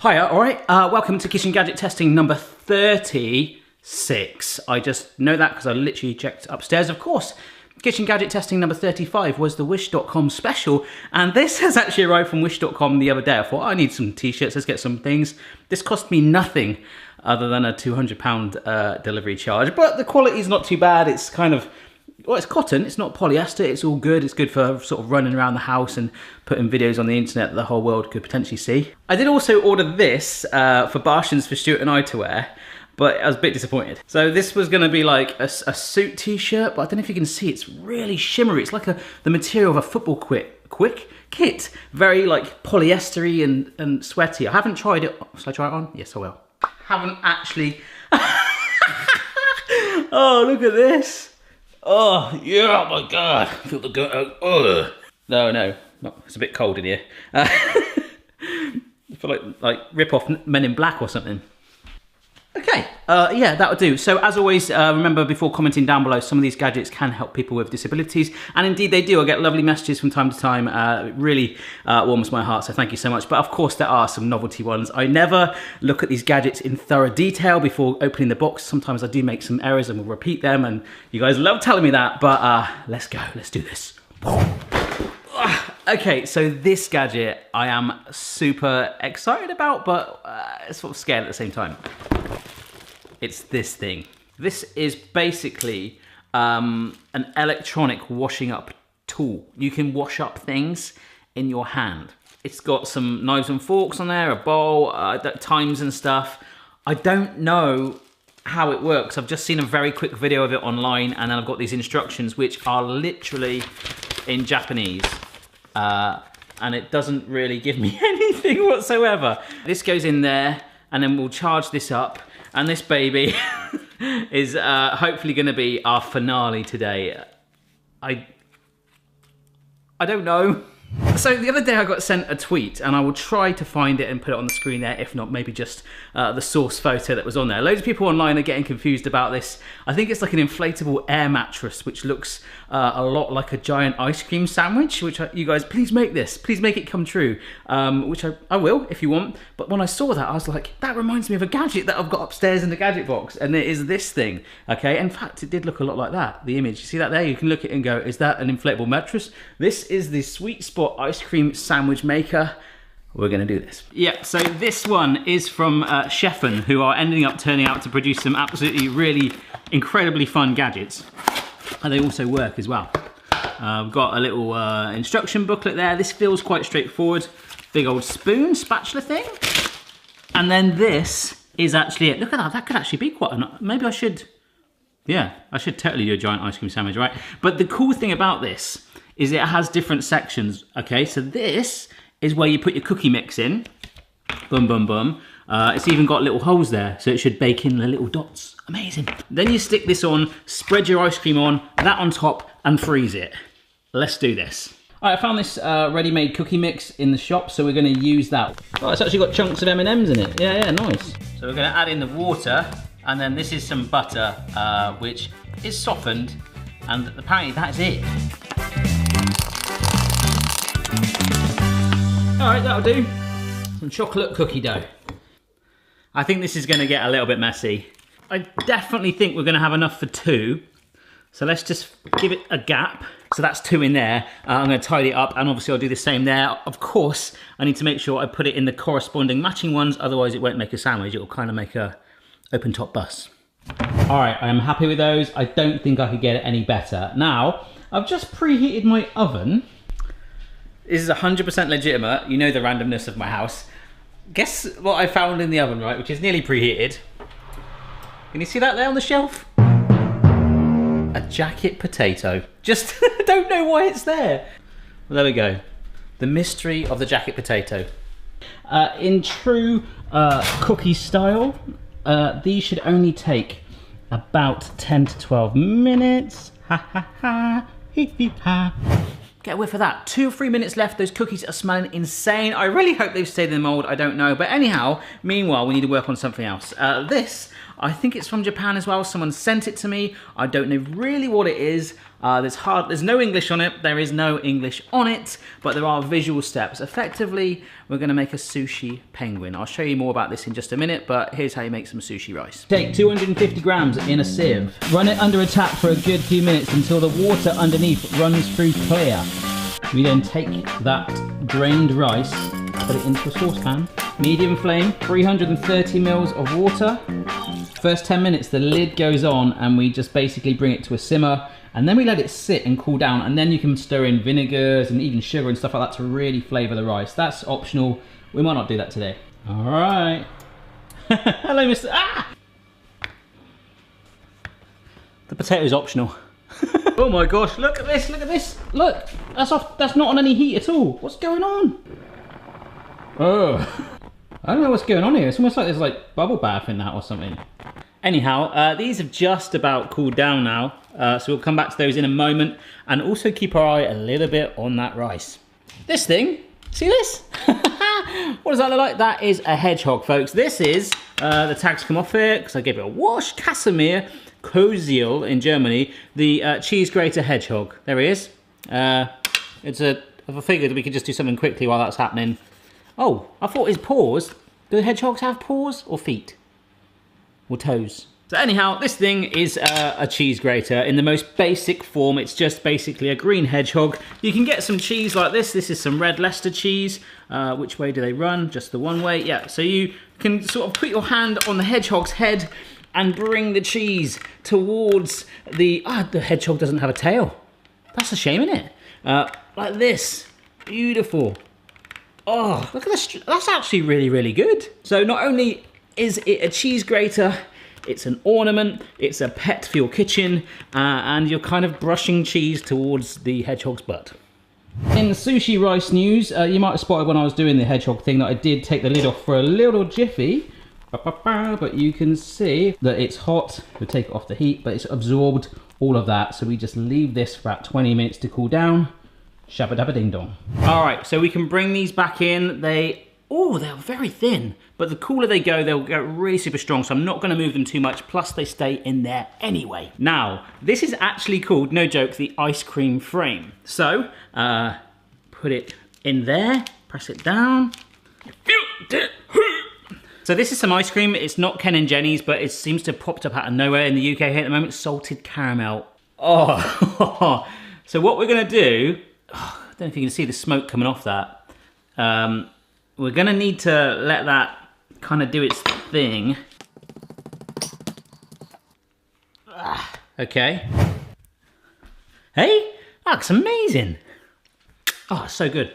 Hiya, alright, welcome to kitchen gadget testing number 36. I just know that because I literally checked upstairs. Of course, kitchen gadget testing number 35 was the Wish.com special, and this has actually arrived from Wish.com the other day. I thought, I need some t-shirts, let's get some things. This cost me nothing other than a £200 delivery charge, but the quality is not too bad. It's kind of, well, it's cotton, it's not polyester, it's all good. It's good for sort of running around the house and putting videos on the internet that the whole world could potentially see. I did also order this for Bartians for Stuart and I to wear, but I was a bit disappointed. So this was gonna be like a suit t-shirt, but I don't know if you can see, it's really shimmery. It's like the material of a football kit. Very like polyestery and sweaty. I haven't tried it. Shall I try it on? Yes, I will. Haven't actually. Oh, look at this. Oh, yeah, oh my God. I feel the gut. Oh. No, it's a bit cold in here. I feel like rip off Men in Black or something. Okay, yeah, that would do. So as always, remember before commenting down below, some of these gadgets can help people with disabilities, and indeed they do. I get lovely messages from time to time. It really warms my heart, so thank you so much. But of course there are some novelty ones. I never look at these gadgets in thorough detail before opening the box. Sometimes I do make some errors and will repeat them, and you guys love telling me that, but let's go, let's do this. Okay, so this gadget I am super excited about, but sort of scared at the same time. It's this thing. This is basically an electronic washing up tool. You can wash up things in your hand. It's got some knives and forks on there, a bowl, times and stuff. I don't know how it works. I've just seen a very quick video of it online, and then I've got these instructions which are literally in Japanese. And it doesn't really give me anything whatsoever. This goes in there, and then we'll charge this up, and this baby is hopefully gonna be our finale today. I don't know. So the other day I got sent a tweet, and I will try to find it and put it on the screen there. If not, maybe just the source photo that was on there. Loads of people online are getting confused about this. I think it's like an inflatable air mattress, which looks a lot like a giant ice cream sandwich, which you guys, please make this. Please make it come true, which I will if you want. But when I saw that, I was like, that reminds me of a gadget that I've got upstairs in the gadget box, and it is this thing, okay? In fact, it did look a lot like that, the image. You see that there? You can look at it and go, is that an inflatable mattress? This is the Sweet Spot ice cream sandwich maker. We're gonna do this. Yeah, so this one is from Sheffen, who are turning out to produce some absolutely really incredibly fun gadgets. And they also work as well. We've got a little instruction booklet there. This feels quite straightforward. Big old spoon, spatula thing. And then this is actually it. Look at that, that could actually be quite maybe I should, yeah, I should totally do a giant ice cream sandwich, right? But the cool thing about this is it has different sections, okay? So this is where you put your cookie mix in. Boom, boom, boom. It's even got little holes there, so it should bake in the little dots. Amazing. Then you stick this on, spread your ice cream on, that on top, and freeze it. Let's do this. All right, I found this ready-made cookie mix in the shop, so we're gonna use that. Oh, it's actually got chunks of M&Ms in it. Yeah, nice. So we're gonna add in the water, and then this is some butter, which is softened, and apparently that's it. All right, that'll do. Some chocolate cookie dough. I think this is gonna get a little bit messy. I definitely think we're gonna have enough for two. So let's just give it a gap. So that's two in there. I'm gonna tidy it up, and obviously I'll do the same there. Of course, I need to make sure I put it in the corresponding matching ones, otherwise it won't make a sandwich. It'll kind of make a open top bus. All right, I am happy with those. I don't think I could get it any better. Now, I've just preheated my oven. This is 100% legitimate. You know the randomness of my house. Guess what I found in the oven, right? Which is nearly preheated. Can you see that there on the shelf? A jacket potato. Just don't know why it's there. Well, there we go. The mystery of the jacket potato. In true cookie style, these should only take about 10 to 12 minutes. Ha ha ha, hee hee ha. Get a whiff of that. 2 or 3 minutes left. Those cookies are smelling insane. I really hope they've stayed in the mold. I don't know. But anyhow, meanwhile, we need to work on something else. This, I think it's from Japan as well. Someone sent it to me. I don't know really what it is. There's no English on it. There is no English on it, but there are visual steps. Effectively, we're going to make a sushi penguin. I'll show you more about this in just a minute, but here's how you make some sushi rice. Take 250 grams in a sieve. Run it under a tap for a good few minutes until the water underneath runs through clear. We then take that drained rice, put it into a saucepan. Medium flame, 330 mils of water. First 10 minutes, the lid goes on and we just basically bring it to a simmer, and then we let it sit and cool down, and then you can stir in vinegars and even sugar and stuff like that to really flavour the rice. That's optional. We might not do that today. All right. Hello, Mr. Ah! The potato's optional. Oh my gosh, look at this, look at this. Look, that's off, that's not on any heat at all. What's going on? Oh. I don't know what's going on here. It's almost like there's like bubble bath in that or something. Anyhow, these have just about cooled down now. So we'll come back to those in a moment, and also keep our eye a little bit on that rice. This thing, see this? What does that look like? That is a hedgehog, folks. This is, the tags come off here because I gave it a wash. Casimir Koziel in Germany, the cheese grater hedgehog. There he is. I figured we could just do something quickly while that's happening. Oh, I thought his paws. Do hedgehogs have paws or feet? Or toes? So anyhow, this thing is a cheese grater in the most basic form. It's just basically a green hedgehog. You can get some cheese like this. This is some red Leicester cheese. Which way do they run? Just the one way? Yeah, so you can sort of put your hand on the hedgehog's head and bring the cheese towards the... Ah, the hedgehog doesn't have a tail. That's a shame, isn't it? Like this. Beautiful. Oh, look at this. That's actually really, really good. So not only is it a cheese grater, it's an ornament, it's a pet for your kitchen, and you're kind of brushing cheese towards the hedgehog's butt. In the sushi rice news, you might have spotted when I was doing the hedgehog thing that I did take the lid off for a little jiffy, but you can see that it's hot. We take it off the heat, but it's absorbed all of that. So we just leave this for about 20 minutes to cool down. Shabba dabba ding dong. All right, so we can bring these back in. They're very thin, but the cooler they go, they'll get really super strong, so I'm not gonna move them too much, plus they stay in there anyway. Now, this is actually called, no joke, the ice cream frame. So, put it in there, press it down. So this is some ice cream. It's not Ken and Jenny's, but it seems to have popped up out of nowhere in the UK here at the moment. Salted caramel. Oh, so what we're gonna do, I don't know if you can see the smoke coming off that. We're gonna need to let that kind of do its thing. Okay. Hey, that looks amazing. Oh, so good.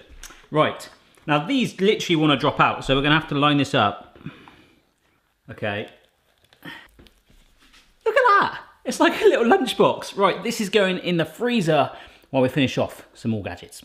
Right, now these literally want to drop out, so we're gonna have to line this up. Okay. Look at that. It's like a little lunchbox. Right, this is going in the freezer while we finish off some more gadgets.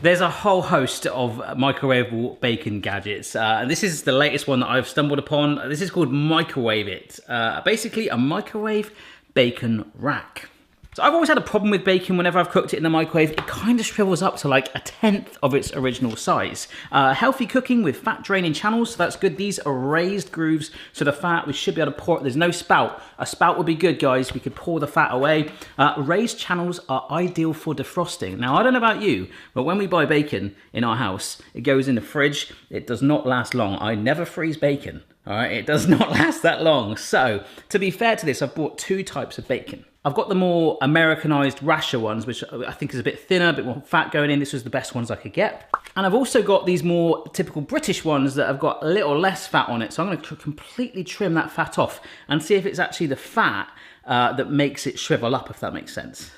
There's a whole host of microwavable bacon gadgets. This is the latest one that I've stumbled upon. This is called Microwave It. Basically a microwave bacon rack. So I've always had a problem with bacon whenever I've cooked it in the microwave. It kind of shrivels up to like 1/10 of its original size. Healthy cooking with fat draining channels, so that's good. These are raised grooves, so the fat, we should be able to pour it. There's no spout. A spout would be good, guys. We could pour the fat away. Raised channels are ideal for defrosting. Now, I don't know about you, but when we buy bacon in our house, it goes in the fridge. It does not last long. I never freeze bacon. All right, it does not last that long. So, to be fair to this, I've bought two types of bacon. I've got the more Americanized rasher ones, which I think is a bit thinner, a bit more fat going in. This was the best ones I could get. And I've also got these more typical British ones that have got a little less fat on it. So I'm going to completely trim that fat off and see if it's actually the fat that makes it shrivel up, if that makes sense.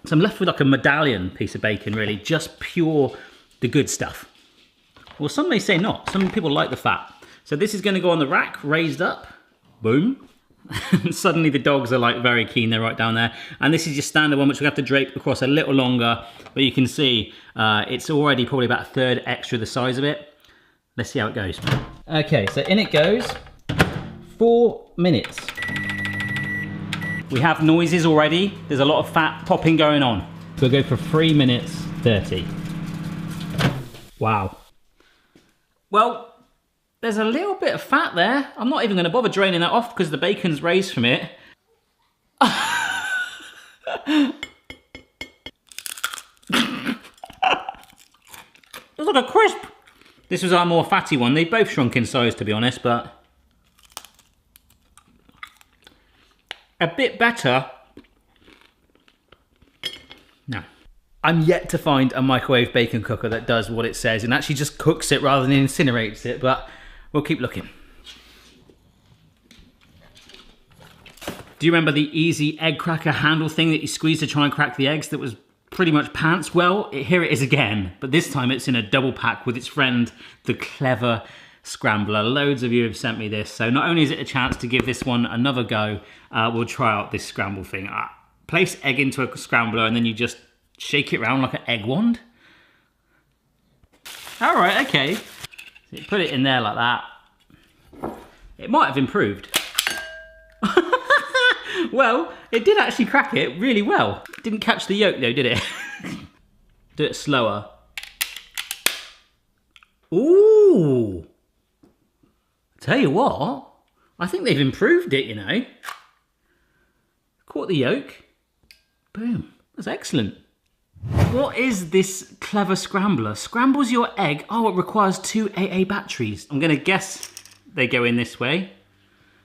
So I'm left with like a medallion piece of bacon, really, just pure the good stuff. Well, some may say not. Some people like the fat. So this is going to go on the rack, raised up. Boom. Suddenly the dogs are like very keen, they're right down there. And this is your standard one, which we have to drape across a little longer, but you can see it's already probably about 1/3 extra the size of it. Let's see how it goes. Okay, so in it goes. 4 minutes. We have noises already. There's a lot of fat popping going on. We'll go for 3 minutes 30. Wow. Well, there's a little bit of fat there. I'm not even going to bother draining that off because the bacon's raised from it. It's like a crisp. This was our more fatty one. They both shrunk in size, to be honest, but a bit better. No. I'm yet to find a microwave bacon cooker that does what it says and actually just cooks it rather than incinerates it, but we'll keep looking. Do you remember the easy egg cracker handle thing that you squeeze to try and crack the eggs that was pretty much pants? Well, here it is again, but this time it's in a double pack with its friend, the Clever Scrambler. Loads of you have sent me this, so not only is it a chance to give this one another go, we'll try out this scramble thing. Place egg into a scrambler and then you just shake it around like an egg wand. All right, okay. So you put it in there like that. It might have improved. Well, it did actually crack it really well. It didn't catch the yolk though, did it? Do it slower. Ooh. Tell you what, I think they've improved it, you know. Caught the yolk. Boom. That's excellent. What is this Clever Scrambler? Scrambles your egg. Oh, it requires 2 AA batteries. I'm gonna guess they go in this way.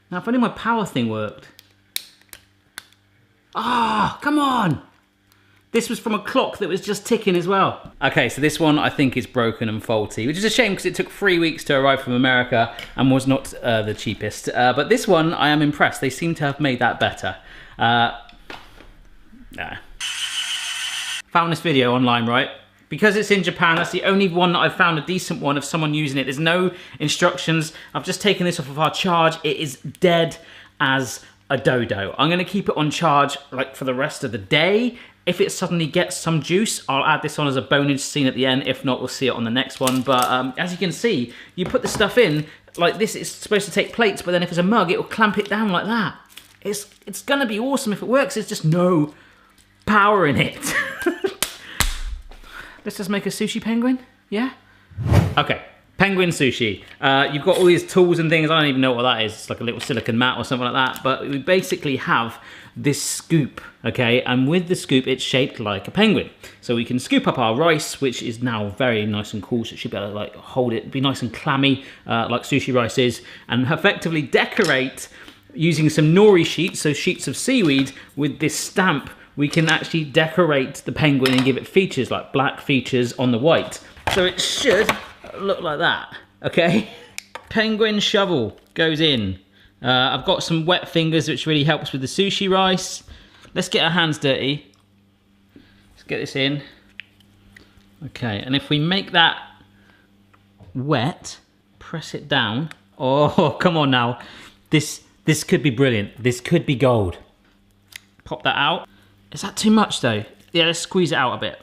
Now, if only my power thing worked. Ah, come on. This was from a clock that was just ticking as well. Okay, so this one I think is broken and faulty, which is a shame because it took 3 weeks to arrive from America and was not the cheapest. But this one, I am impressed. They seem to have made that better. Nah. Found this video online, right? Because it's in Japan, that's the only one that I've found a decent one of someone using it. There's no instructions. I've just taken this off of our charge. It is dead as a dodo. I'm gonna keep it on charge like for the rest of the day. If it suddenly gets some juice, I'll add this on as a bonus scene at the end. If not, we'll see it on the next one. But as you can see, you put the stuff in like this. It's supposed to take plates, but then if it's a mug, it will clamp it down like that. It's gonna be awesome if it works. There's just no power in it. Let's just make a sushi penguin, yeah? Okay, penguin sushi. You've got all these tools and things. I don't even know what that is. It's like a little silicone mat or something like that. But we basically have this scoop, okay? And with the scoop, it's shaped like a penguin. So we can scoop up our rice, which is now very nice and cool. So it should be able to like hold it, be nice and clammy, like sushi rice is, and effectively decorate using some nori sheets, so sheets of seaweed, with this stamp. We can actually decorate the penguin and give it features, like black features on the white. So it should look like that, okay? Penguin shovel goes in. I've got some wet fingers, which really helps with the sushi rice. Let's get our hands dirty. Let's get this in. Okay, and if we make that wet, press it down. Oh, come on now. This could be brilliant. This could be gold. Pop that out. Is that too much though? Yeah, let's squeeze it out a bit.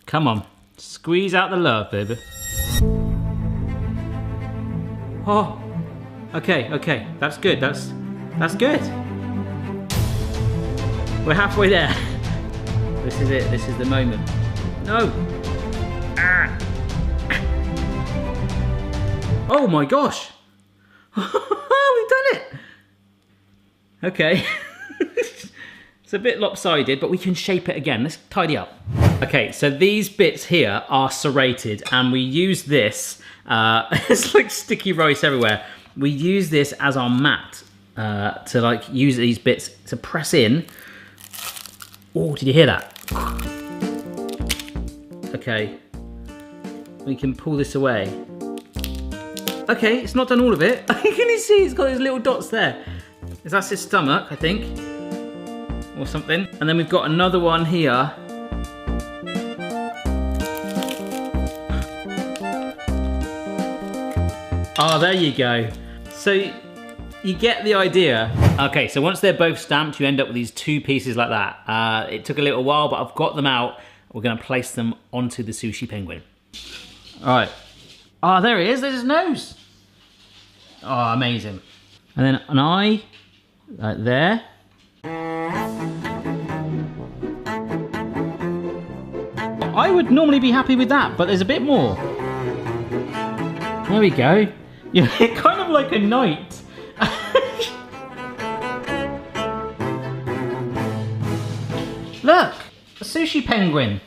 Come on, squeeze out the love, baby. Oh, okay, that's good, that's good. We're halfway there. This is it, this is the moment. No. Ah. Oh my gosh. We've done it. Okay. It's a bit lopsided, but we can shape it again. Let's tidy up. Okay, so these bits here are serrated, and we use this, it's like sticky rice everywhere. We use this as our mat to like use these bits to press in. Oh, did you hear that? Okay, we can pull this away. Okay, it's not done all of it. Can you see it's got those little dots there? That's his stomach, I think. Or something. And then we've got another one here. Oh, there you go. So you get the idea. Okay, so once they're both stamped, you end up with these two pieces like that. It took a little while, but I've got them out. We're gonna place them onto the sushi penguin. All right. Oh, there he is, there's his nose. Oh, amazing. And then an eye, right there. I would normally be happy with that, but there's a bit more. There we go. You're kind of like a knight. sushi penguin.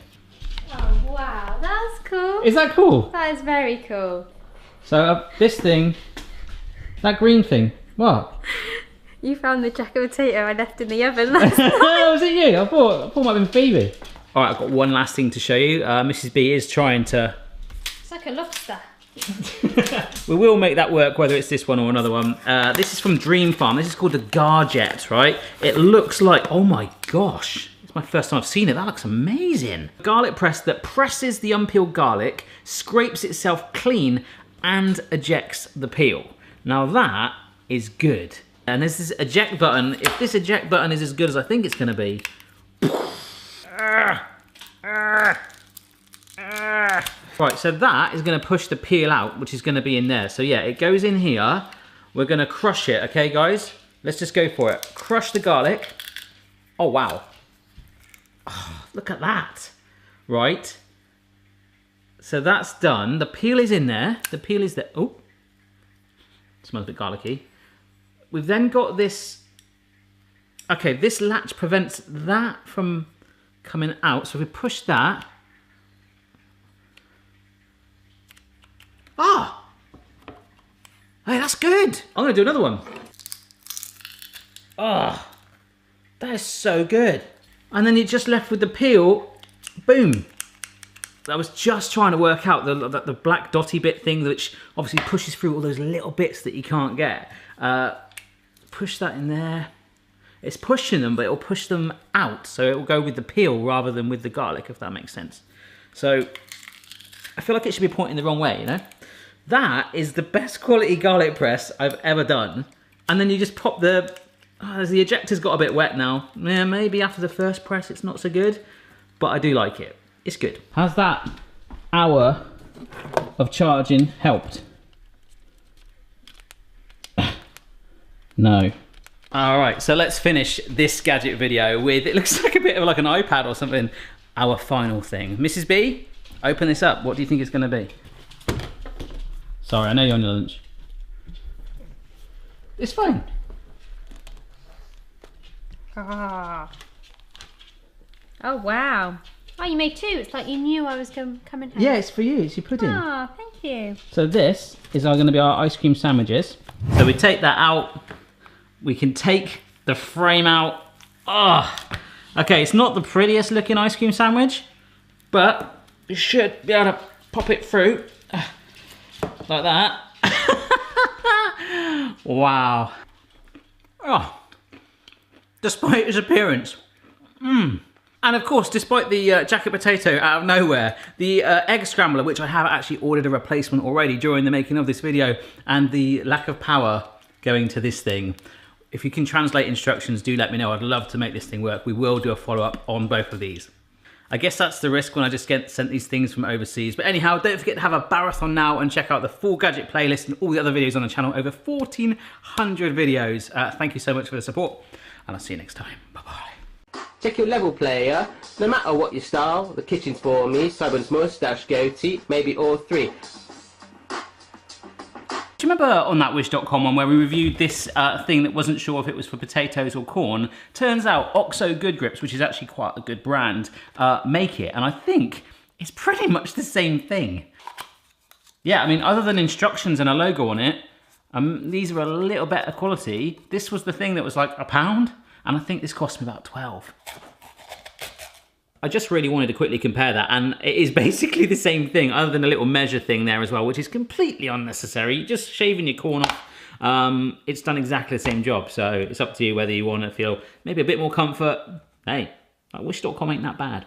Oh wow, that's cool. Is that cool? That is very cool. So this thing, that green thing, what? You found the jacket potato I left in the oven last night. Oh, was it you? I thought it might have been Phoebe. All right, I've got one last thing to show you. Mrs. B is trying to... It's like a lobster. We will make that work, whether it's this one or another one. This is from Dream Farm. This is called the Garjet, right? It looks like, oh my gosh. It's my first time I've seen it. That looks amazing. Garlic press that presses the unpeeled garlic, scrapes itself clean, and ejects the peel. Now that is good. And there's this eject button. If this eject button is as good as I think it's gonna be. Right, so that is gonna push the peel out, which is gonna be in there. So yeah, it goes in here. We're gonna crush it, okay guys? Let's just go for it. Crush the garlic. Oh, wow. Oh, look at that. Right. So that's done. The peel is in there. The peel is there. Oh, smells a bit garlicky. We've then got this. Okay, this latch prevents that from coming out. So if we push that. Ah! Hey, that's good. I'm gonna do another one. Ah, that is so good. And then you're just left with the peel. Boom. I was just trying to work out the black dotty bit thing, which obviously pushes through all those little bits that you can't get. Push that in there. It's pushing them, but it'll push them out. So it will go with the peel rather than with the garlic, if that makes sense. So I feel like it should be pointing the wrong way, you know? That is the best quality garlic press I've ever done. And then you just pop the... Oh, the ejector's got a bit wet now. Yeah, maybe after the first press it's not so good, but I do like it. It's good. Has that hour of charging helped? No. All right, so let's finish this gadget video with, it looks like a bit of like an iPad or something, our final thing. Mrs. B, open this up. What do you think it's gonna be? Sorry, I know you're on your lunch. It's fine. Ah. Oh wow. Oh, you made two. It's like you knew I was coming home. Yeah, it's for you. It's your pudding. Oh, thank you. So this is going to be our ice cream sandwiches. So we take that out. We can take the frame out. Oh, okay. It's not the prettiest looking ice cream sandwich, but we should be able to pop it through like that. Wow. Oh. Despite its appearance. And of course, despite the jacket potato out of nowhere, the egg scrambler, which I have actually ordered a replacement already during the making of this video, and the lack of power going to this thing. If you can translate instructions, do let me know. I'd love to make this thing work. We will do a follow-up on both of these. I guess that's the risk when I just get sent these things from overseas. But anyhow, don't forget to have a marathon now and check out the full gadget playlist and all the other videos on the channel. Over 1,400 videos. Thank you so much for the support, and I'll see you next time. Bye-bye. Check your level, player. No matter what your style, the kitchen's for me. Simon's moustache, goatee, maybe all three. Do you remember on that wish.com one where we reviewed this thing that wasn't sure if it was for potatoes or corn? Turns out Oxo Good Grips, which is actually quite a good brand, make it. And I think it's pretty much the same thing. Yeah, I mean, other than instructions and a logo on it, these are a little better quality. This was the thing that was like £1, and I think this cost me about 12. I just really wanted to quickly compare that, and it is basically the same thing, other than a little measure thing there as well, which is completely unnecessary. Just shaving your corn off, it's done exactly the same job, so it's up to you whether you want to feel maybe a bit more comfort. Hey, wish.com ain't that bad.